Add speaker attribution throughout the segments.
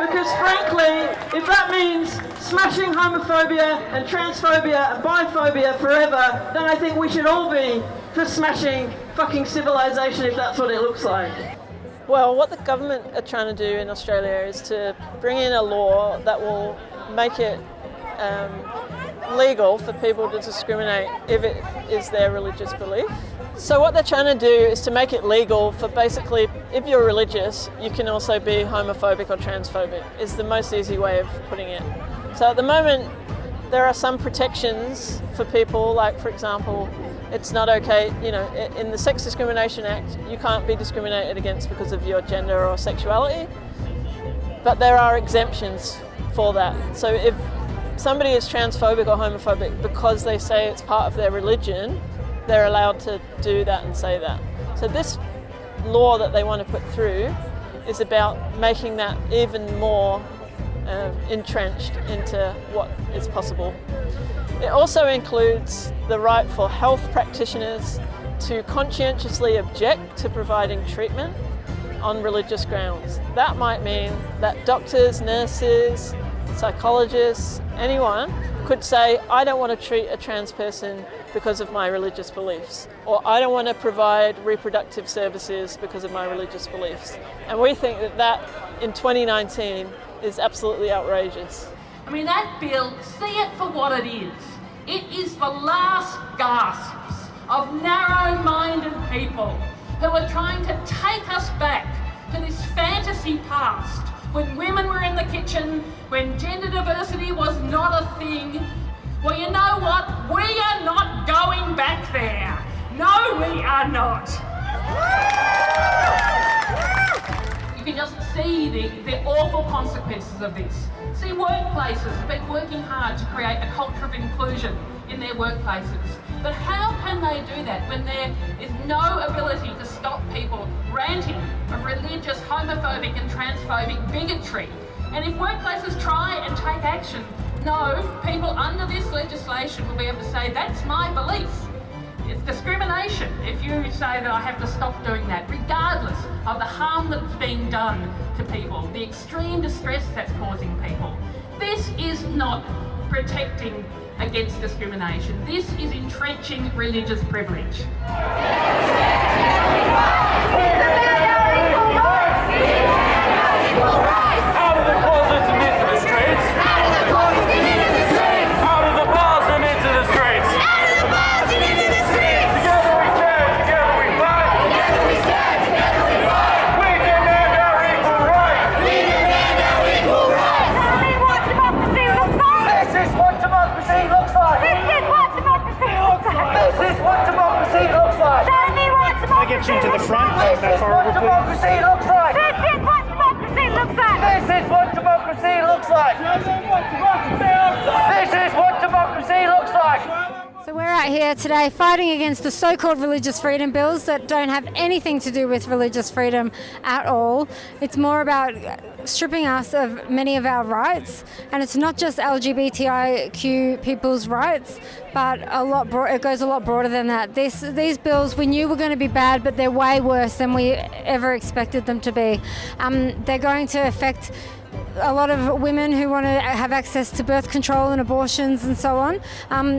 Speaker 1: Because frankly, if that means smashing homophobia and transphobia and biphobia forever, then I think we should all be for smashing fucking civilization if that's what it looks like. Well, what the government are trying to do in Australia is to bring in a law that will make it legal for people to discriminate if it is their religious belief. So what they're trying to do is to make it legal for basically, if you're religious, you can also be homophobic or transphobic, is the most easy way of putting it. So at the moment, there are some protections for people, like for example, it's not okay, in the Sex Discrimination Act, you can't be discriminated against because of your gender or sexuality, but there are exemptions for that. So if somebody is transphobic or homophobic because they say it's part of their religion, they're allowed to do that and say that. So this law that they want to put through is about making that even more entrenched into what is possible. It also includes the right for health practitioners to conscientiously object to providing treatment on religious grounds. That might mean that doctors, nurses, psychologists, anyone could say, I don't want to treat a trans person because of my religious beliefs, or I don't want to provide reproductive services because of my religious beliefs. And we think that in 2019 is absolutely outrageous.
Speaker 2: I mean, that bill, see it for what it is. It is the last gasps of narrow-minded people who are trying to take us back to this fantasy past when women were in the kitchen, when gender diversity was not a thing. Well, you know what? We are not going back there. No, we are not. You can just see the awful consequences of this. See, workplaces have been working hard to create a culture of inclusion in their workplaces. But how can they do that when there is no ability to stop people ranting of religious, homophobic and transphobic bigotry? And if workplaces try and take action, no, people under this legislation will be able to say, that's my belief. It's discrimination if you say that I have to stop doing that, regardless of the harm that's being done to people, the extreme distress that's causing people. This is not protecting against discrimination. This is entrenching religious privilege.
Speaker 3: Out of the closets and into the streets. Out of the closets and into the streets. Out of the bars and into the streets. Out of the bars and into the streets. Together we stand, together we fight. Together we stand, together we fight. We demand our equal rights. We demand our equal rights.
Speaker 4: Tell me what democracy looks like.
Speaker 3: This is what democracy looks like.
Speaker 4: This is what democracy looks like.
Speaker 3: This is what democracy looks like.
Speaker 4: Tell me what
Speaker 5: Can I
Speaker 4: democracy
Speaker 5: get you to the front?
Speaker 3: This is what democracy looks like.
Speaker 4: This is what democracy looks like.
Speaker 3: This is what democracy looks like. This is what democracy looks like.
Speaker 6: So we're out here today fighting against the so-called religious freedom bills that don't have anything to do with religious freedom at all. It's more about stripping us of many of our rights, and it's not just LGBTIQ people's rights, but it goes a lot broader than that. These bills we knew were going to be bad, but they're way worse than we ever expected them to be. They're going to affect a lot of women who want to have access to birth control and abortions and so on.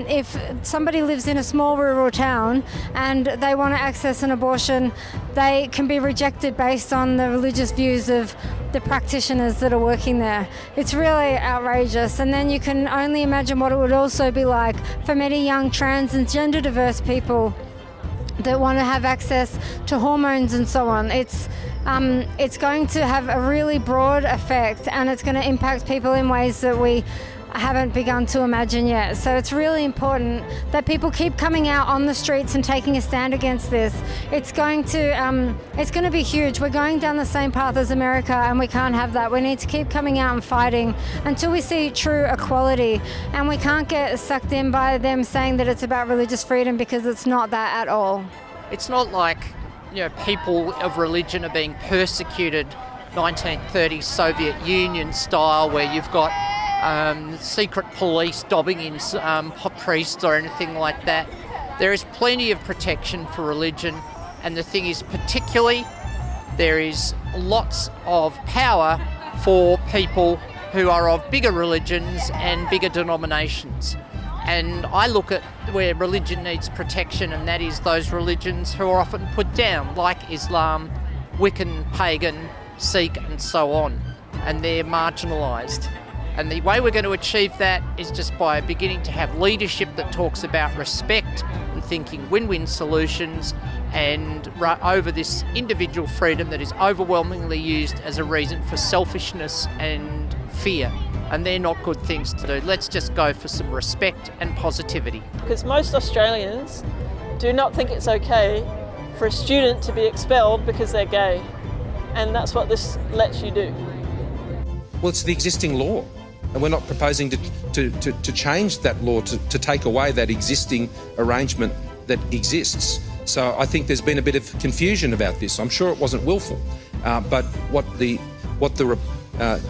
Speaker 6: If somebody lives in a small rural town and they want to access an abortion, they can be rejected based on the religious views of the practitioners that are working there. It's really outrageous. And then you can only imagine what it would also be like for many young trans and gender diverse people that want to have access to hormones and so on. It's going to have a really broad effect, and it's going to impact people in ways that we haven't begun to imagine yet. So it's really important that people keep coming out on the streets and taking a stand against this. It's going to be huge. We're going down the same path as America, and we can't have that. We need to keep coming out and fighting until we see true equality, and we can't get sucked in by them saying that it's about religious freedom, because it's not that at all.
Speaker 7: It's not like, people of religion are being persecuted 1930s Soviet Union style, where you've got secret police dobbing in priests or anything like that. There is plenty of protection for religion, and the thing is, particularly, there is lots of power for people who are of bigger religions and bigger denominations. And I look at where religion needs protection, and that is those religions who are often put down, like Islam, Wiccan, pagan, Sikh and so on, and they're marginalised. And the way we're going to achieve that is just by beginning to have leadership that talks about respect and thinking win-win solutions and over this individual freedom that is overwhelmingly used as a reason for selfishness and fear. And they're not good things to do. Let's just go for some respect and positivity.
Speaker 1: Because most Australians do not think it's okay for a student to be expelled because they're gay. And that's what this lets you do.
Speaker 5: Well, it's the existing law. And we're not proposing to change that law, to take away that existing arrangement that exists. So I think there's been a bit of confusion about this. I'm sure it wasn't willful, but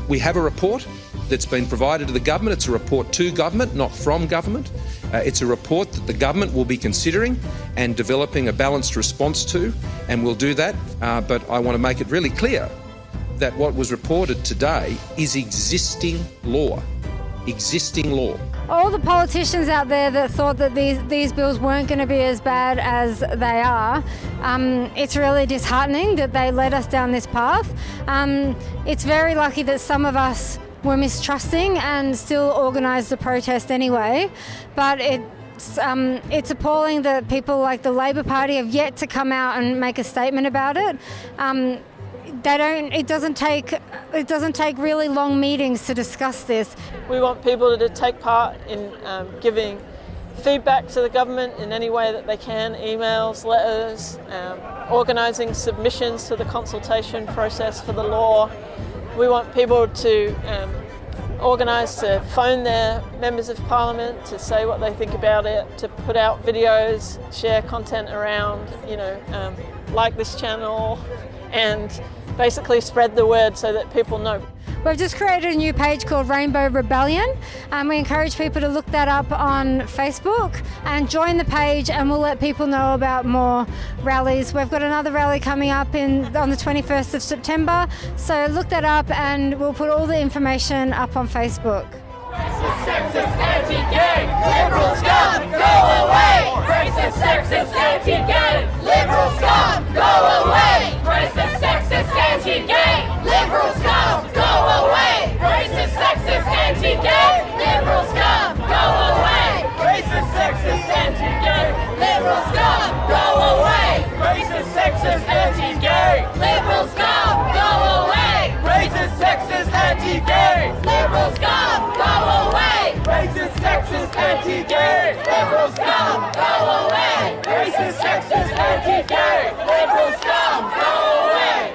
Speaker 5: we have a report that's been provided to the government. It's a report to government, not from government. It's a report that the government will be considering and developing a balanced response to, and we'll do that. But I want to make it really clear that what was reported today is existing law. Existing law.
Speaker 6: All the politicians out there that thought that these bills weren't going to be as bad as they are, it's really disheartening that they led us down this path. It's very lucky that some of us were mistrusting and still organised the protest anyway, but it's appalling that people like the Labor Party have yet to come out and make a statement about it. It doesn't take really long meetings to discuss this.
Speaker 1: We want people to take part in giving feedback to the government in any way that they can, emails, letters, organising submissions to the consultation process for the law. We want people to organise to phone their members of parliament to say what they think about it, to put out videos, share content around, like this channel, and basically spread the word so that people know.
Speaker 6: We've just created a new page called Rainbow Rebellion, and we encourage people to look that up on Facebook and join the page, and we'll let people know about more rallies. We've got another rally coming up on the 21st of September, so look that up and we'll put all the information up on Facebook.
Speaker 3: Racist, sexist, anti-gay, liberal scum, go away! Racist, sexist, anti-gay, liberal scum, go away! Racist, sexist, anti-gay, liberal scum, go away! Racist, sexist, anti-gay, liberal scum, go away! Racist, sexist, anti-gay, liberal scum, go away! Racist, sexist, anti-gay, liberal scum, go away! Racist, sexist, anti-gay, liberal scum.